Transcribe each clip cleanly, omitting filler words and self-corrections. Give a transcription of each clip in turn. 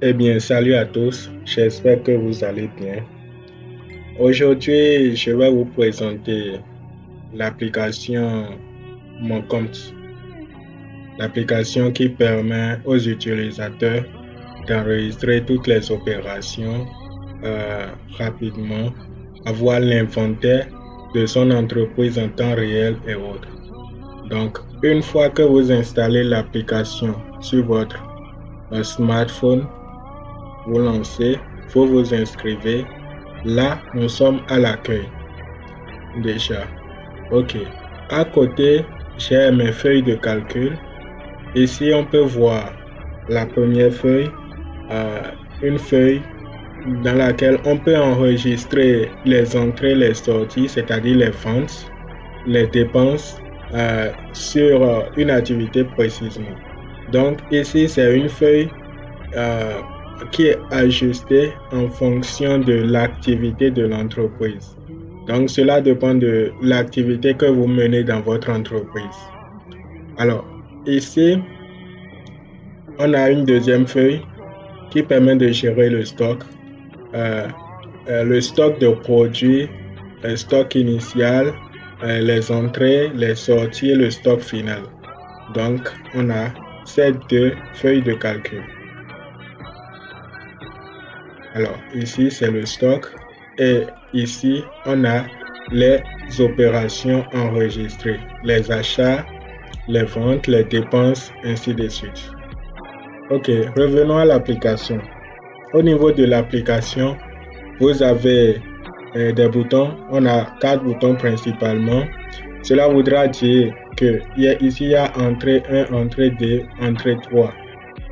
Eh bien, salut à tous, j'espère que vous allez bien. Aujourd'hui, je vais vous présenter l'application Mon compte, l'application qui permet aux utilisateurs d'enregistrer toutes les opérations rapidement, avoir l'inventaire de son entreprise en temps réel et autres. Donc, une fois que vous installez l'application sur votre smartphone, vous lancez, vous vous inscrivez. Là, nous sommes à l'accueil déjà. OK. À côté, j'ai mes feuilles de calcul. Ici, on peut voir la première feuille, euh, une feuille dans laquelle on peut enregistrer les entrées, les sorties, c'est-à-dire les ventes, les dépenses sur une activité précisément. Donc ici, c'est une feuille euh, qui est ajusté en fonction de l'activité de l'entreprise. Donc, cela dépend de l'activité que vous menez dans votre entreprise. Alors, ici, on a une deuxième feuille qui permet de gérer le stock. Euh, le stock de produits, le stock initial, les entrées, les sorties et le stock final. Donc, on a ces deux feuilles de calcul. Alors, ici, c'est le stock. Et ici, on a les opérations enregistrées, les achats, les ventes, les dépenses, ainsi de suite. OK, revenons à l'application. Au niveau de l'application, vous avez des boutons. On a 4 boutons principalement. Cela voudra dire que ici, il y a entrée 1, entrée 2, entrée 3.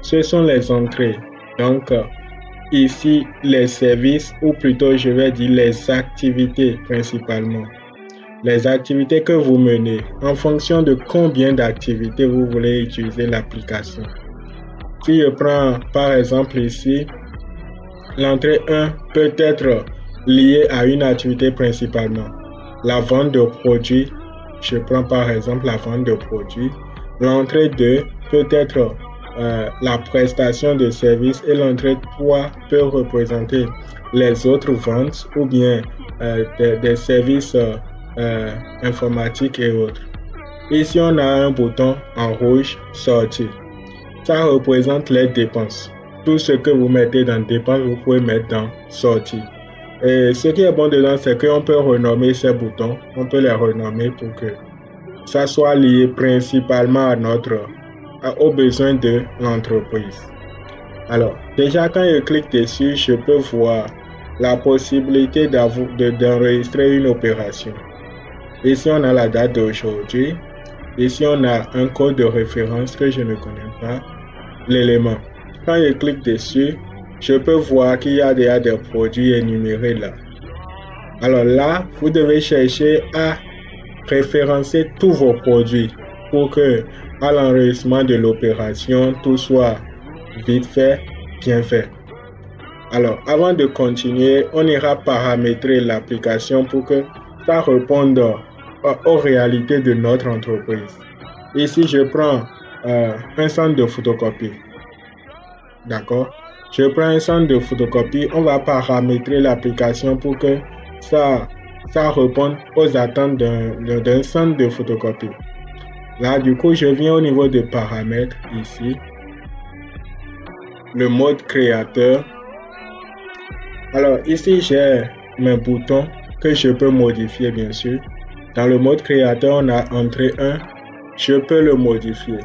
Ce sont les entrées. Donc, ici, les services, ou plutôt je vais dire les activités principalement. Les activités que vous menez en fonction de combien d'activités vous voulez utiliser l'application. Si je prends par exemple ici, l'entrée 1 peut être liée à une activité principalement. La vente de produits, je prends par exemple la vente de produits. L'entrée 2 peut être la prestation de services et l'entrée 3 peut représenter les autres ventes ou bien des services informatiques et autres. Ici, on a un bouton en rouge sortir. Ça représente les dépenses. Tout ce que vous mettez dans dépenses, vous pouvez mettre dans sortie. Et ce qui est bon dedans, c'est qu'on peut renommer ces boutons. On peut les renommer pour que ça soit lié principalement aux besoins de l'entreprise. Alors, déjà, quand je clique dessus, je peux voir la possibilité d'enregistrer une opération. Ici, on a la date d'aujourd'hui. Ici, on a un code de référence que je ne connais pas. L'élément. Quand je clique dessus, je peux voir qu'il y a déjà des produits énumérés là. Alors là, vous devez chercher à référencer tous vos produits pour que à l'enregistrement de l'opération, tout soit vite fait, bien fait. Alors, avant de continuer, on ira paramétrer l'application pour que ça réponde aux réalités de notre entreprise. Ici, je prends un centre de photocopie. D'accord? Je prends un centre de photocopie. On va paramétrer l'application pour que ça réponde aux attentes d'un centre de photocopie. Là, du coup, je viens au niveau de paramètres ici. Le mode créateur. Alors, ici, j'ai mes boutons que je peux modifier, bien sûr. Dans le mode créateur, on a entrée 1. Je peux le modifier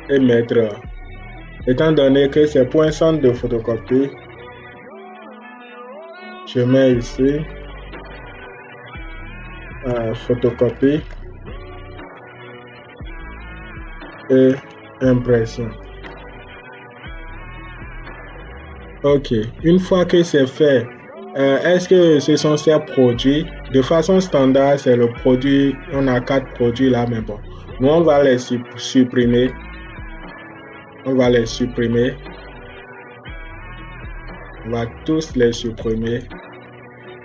et mettre, étant donné que c'est pour un centre de photocopie, je mets ici photocopie et impression. OK. Une fois que c'est fait, est-ce que ce sont ces produits? De façon standard, c'est le produit. On a 4 produits là, mais bon. Nous, on va les supprimer. On va les supprimer. On va tous les supprimer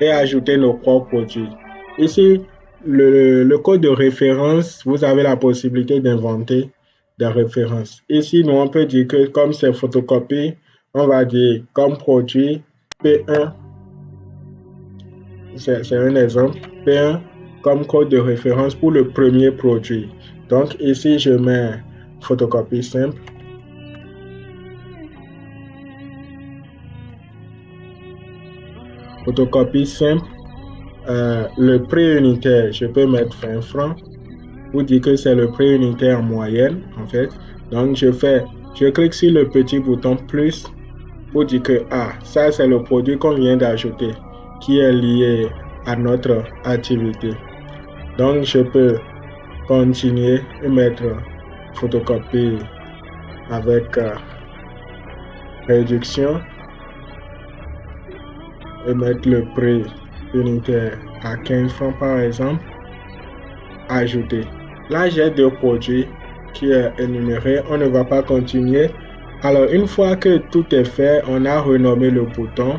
et ajouter nos propres produits. Ici, le code de référence, vous avez la possibilité d'inventer des références. Ici, nous, on peut dire que comme c'est photocopie, On va dire comme produit P1, c'est un exemple, P1 comme code de référence pour le premier produit. Donc ici, je mets photocopie simple. Photocopie simple. Le prix unitaire, je peux mettre 20 francs pour dire que c'est le prix unitaire en moyenne, en fait. Donc, je clique sur le petit bouton plus pour dire que, ça, c'est le produit qu'on vient d'ajouter qui est lié à notre activité. Donc, je peux continuer et mettre photocopie avec réduction et mettre le prix unitaire à 15 francs par exemple. Ajouter. Là, j'ai deux produits qui est énuméré. On ne va pas continuer. Alors, une fois que tout est fait, on a renommé le bouton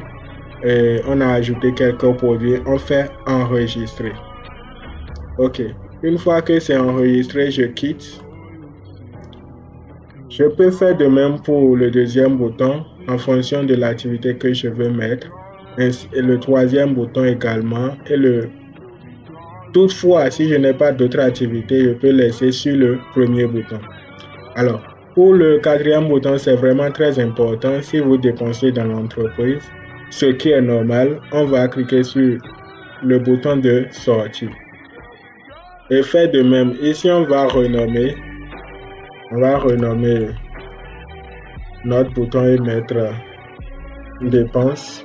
et on a ajouté quelques produits. On fait enregistrer. OK. Une fois que c'est enregistré, je quitte. Je peux faire de même pour le deuxième bouton en fonction de l'activité que je veux mettre. Et le troisième bouton également. Toutefois, si je n'ai pas d'autres activités, je peux laisser sur le premier bouton. Alors, pour le quatrième bouton, c'est vraiment très important. Si vous dépensez dans l'entreprise, ce qui est normal, on va cliquer sur le bouton de sortie. Et faire de même. Ici, on va renommer notre bouton et mettre dépenses.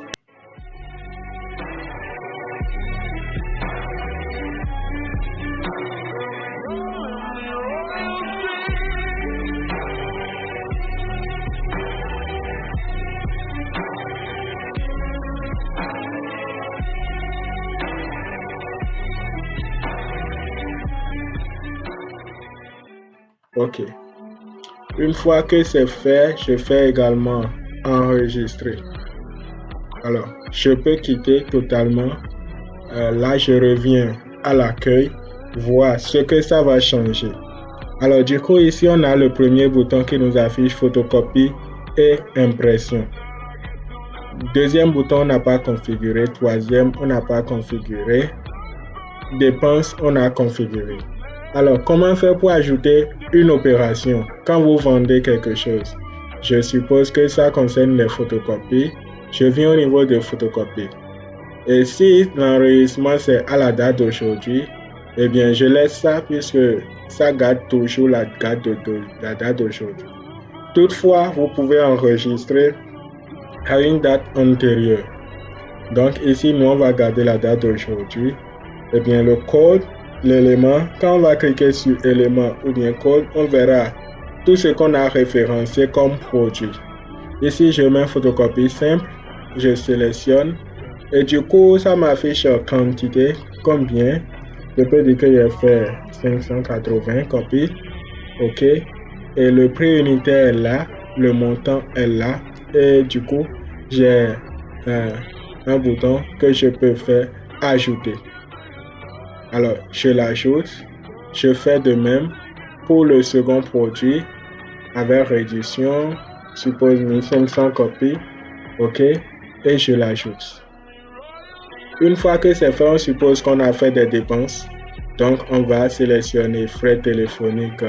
OK. Une fois que c'est fait, je fais également enregistrer. Alors, je peux quitter totalement. Là, je reviens à l'accueil, voir ce que ça va changer. Alors, du coup, ici, on a le premier bouton qui nous affiche photocopie et impression. Deuxième bouton, on n'a pas configuré. Troisième, on n'a pas configuré. Dépenses, on a configuré. Alors, comment faire pour ajouter une opération quand vous vendez quelque chose? Je suppose que ça concerne les photocopies. Je viens au niveau de photocopie. Et si l'enregistrement c'est à la date d'aujourd'hui, eh bien, je laisse ça puisque ça garde toujours la date d'aujourd'hui. Toutefois, vous pouvez enregistrer à une date antérieure. Donc ici, nous, on va garder la date d'aujourd'hui. Eh bien, le code, l'élément, quand on va cliquer sur élément ou bien code, on verra tout ce qu'on a référencé comme produit. Ici, je mets photocopie simple, je sélectionne et du coup, ça m'affiche quantité, combien. Je peux dire que j'ai fait 580 copies. OK. Et le prix unitaire est là, le montant est là. Et du coup, j'ai un bouton que je peux faire ajouter. Alors, je l'ajoute. Je fais de même pour le second produit avec réduction. Suppose 1500 copies. OK. Et je l'ajoute. Une fois que c'est fait, on suppose qu'on a fait des dépenses. Donc, on va sélectionner frais téléphoniques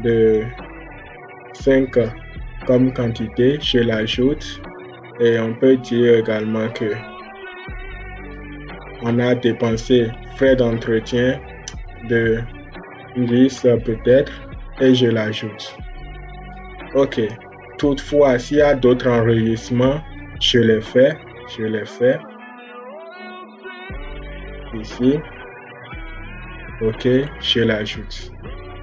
de 5 comme quantité. Je l'ajoute. Et on peut dire également que on a dépensé frais d'entretien de 10 peut-être. Et je l'ajoute. OK. Toutefois, s'il y a d'autres enregistrements, je les fais. Ici. OK, je l'ajoute.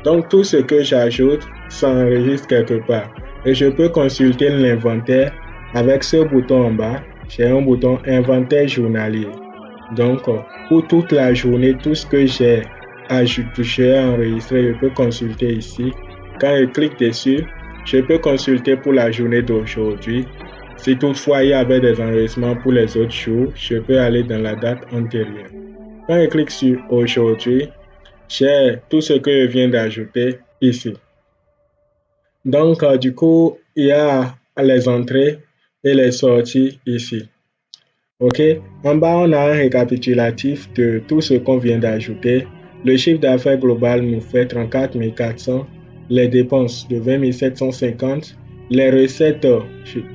Donc, tout ce que j'ajoute s'enregistre quelque part. Et je peux consulter l'inventaire avec ce bouton en bas. J'ai un bouton inventaire journalier. Donc, pour toute la journée, tout ce que j'ai enregistré, je peux consulter ici. Quand je clique dessus, je peux consulter pour la journée d'aujourd'hui. Si toutefois il y avait des enregistrements pour les autres jours, je peux aller dans la date antérieure. Quand je clique sur aujourd'hui, j'ai tout ce que je viens d'ajouter ici. Donc, du coup, il y a les entrées et les sorties ici. OK? En bas, on a un récapitulatif de tout ce qu'on vient d'ajouter. Le chiffre d'affaires global nous fait 34 400, les dépenses de 20 750, les recettes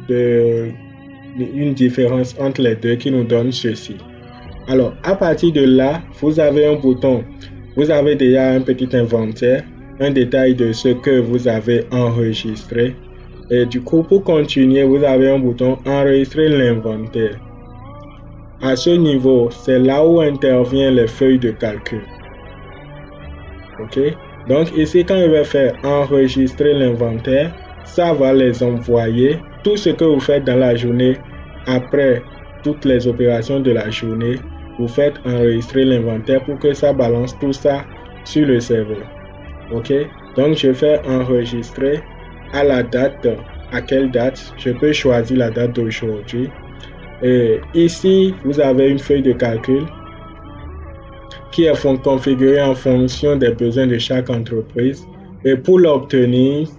de une différence entre les deux qui nous donne ceci. Alors, à partir de là, vous avez un bouton. Vous avez déjà un petit inventaire, un détail de ce que vous avez enregistré. Et du coup, pour continuer, vous avez un bouton enregistrer l'inventaire. À ce niveau, c'est là où interviennent les feuilles de calcul. OK? Donc ici, quand je vais faire enregistrer l'inventaire, ça va les envoyer. Tout ce que vous faites dans la journée, après toutes les opérations de la journée, vous faites enregistrer l'inventaire pour que ça balance tout ça sur le serveur. OK? Donc je fais enregistrer à la date. À quelle date? Je peux choisir la date d'aujourd'hui. Et ici, vous avez une feuille de calcul qui est configurée en fonction des besoins de chaque entreprise. Et pour l'obtenir,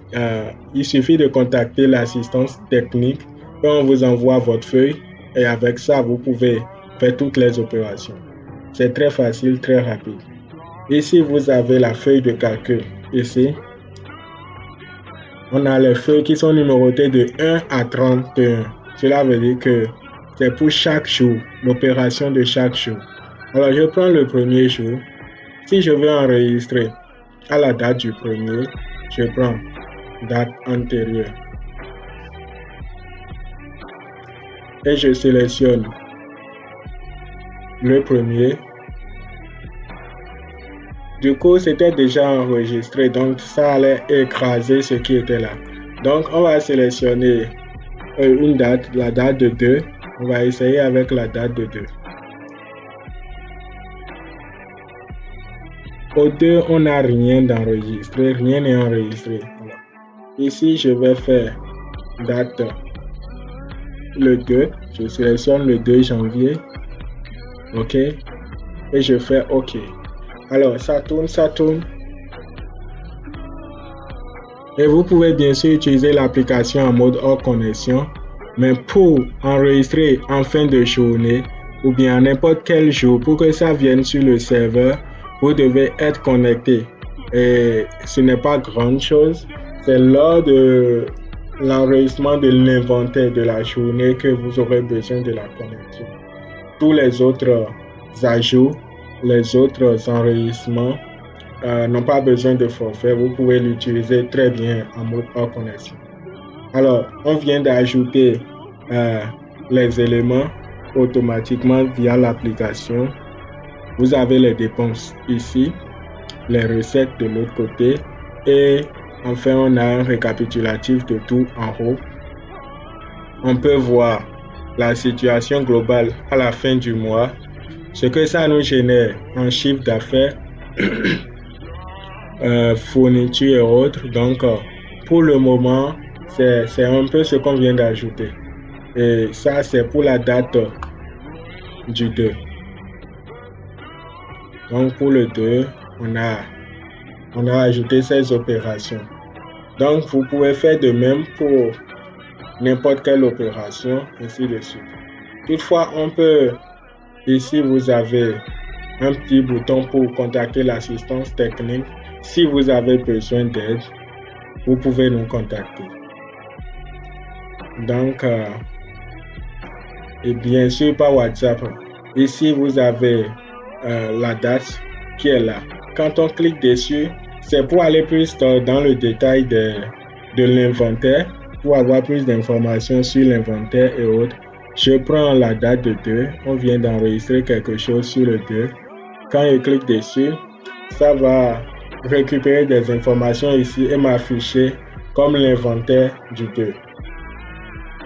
il suffit de contacter l'assistance technique et on vous envoie votre feuille. Et avec ça, vous pouvez faire toutes les opérations. C'est très facile, très rapide. Ici, vous avez la feuille de calcul. Ici, on a les feuilles qui sont numérotées de 1 à 31. Cela veut dire que c'est pour chaque jour, l'opération de chaque jour. Alors, je prends le premier jour. Si je veux enregistrer à la date du premier, je prends date antérieure. Et je sélectionne le premier. Du coup, c'était déjà enregistré, donc ça allait écraser ce qui était là. Donc, on va sélectionner une date, la date de 2. On va essayer avec la date de 2. Au 2, on n'a rien d'enregistré, rien n'est enregistré. Voilà. Ici, je vais faire date le 2. Je sélectionne le 2 janvier. OK. Et je fais OK. Alors, ça tourne, ça tourne. Et vous pouvez bien sûr utiliser l'application en mode hors connexion. Mais pour enregistrer en fin de journée ou bien n'importe quel jour, pour que ça vienne sur le serveur, vous devez être connecté. Et ce n'est pas grande chose. C'est lors de l'enregistrement de l'inventaire de la journée que vous aurez besoin de la connexion. Tous les autres ajouts, les autres enregistrements n'ont pas besoin de forfait. Vous pouvez l'utiliser très bien en mode hors connexion. Alors, on vient d'ajouter les éléments automatiquement via l'application. Vous avez les dépenses ici, les recettes de l'autre côté et enfin on a un récapitulatif de tout en haut. On peut voir la situation globale à la fin du mois, ce que ça nous génère en chiffre d'affaires, fourniture et autres. Donc, pour le moment, c'est un peu ce qu'on vient d'ajouter. Et ça, c'est pour la date du 2. Donc, pour le 2, on a ajouté ces opérations. Donc, vous pouvez faire de même pour n'importe quelle opération, ainsi de suite. Toutefois, on peut, ici, vous avez un petit bouton pour contacter l'assistance technique. Si vous avez besoin d'aide, vous pouvez nous contacter. Donc, et bien sûr par WhatsApp. Ici, vous avez la date qui est là. Quand on clique dessus, c'est pour aller plus dans le détail de l'inventaire, pour avoir plus d'informations sur l'inventaire et autres. Je prends la date de 2. On vient d'enregistrer quelque chose sur le 2. Quand je clique dessus, ça va récupérer des informations ici et m'afficher comme l'inventaire du 2.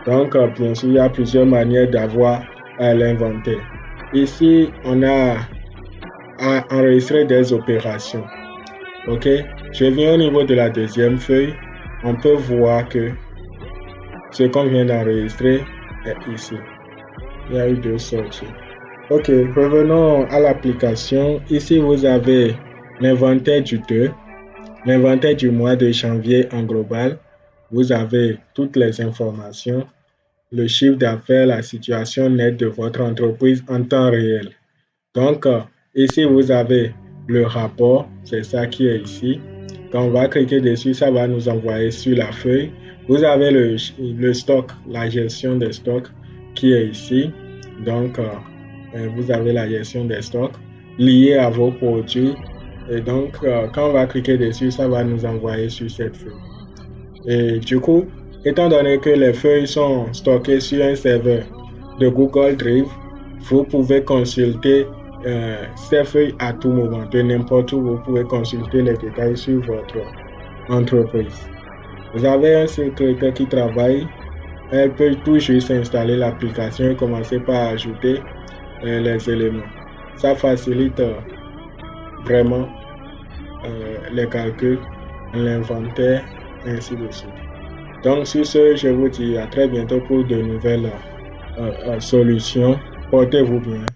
Donc, bien sûr, il y a plusieurs manières d'avoir l'inventaire. Ici, on a enregistré des opérations. OK? Je viens au niveau de la deuxième feuille. On peut voir que ce qu'on vient d'enregistrer est ici. Il y a eu 2 sorties. OK, revenons à l'application. Ici, vous avez l'inventaire du 2, l'inventaire du mois de janvier en global vous avez toutes les informations, le chiffre d'affaires, la situation nette de votre entreprise en temps réel. Donc, ici, vous avez le rapport, c'est ça qui est ici. Quand on va cliquer dessus, ça va nous envoyer sur la feuille. Vous avez le stock, la gestion des stocks qui est ici. Donc, vous avez la gestion des stocks liés à vos produits. Et donc, quand on va cliquer dessus, ça va nous envoyer sur cette feuille. Et du coup, étant donné que les feuilles sont stockées sur un serveur de Google Drive, vous pouvez consulter ces feuilles à tout moment, de n'importe où. Vous pouvez consulter les détails sur votre entreprise. Vous avez un secrétaire qui travaille. Elle peut tout juste installer l'application et commencer par ajouter les éléments. Ça facilite vraiment les calculs, l'inventaire, ainsi de suite. Donc, sur ce, je vous dis à très bientôt pour de nouvelles solutions. Portez-vous bien.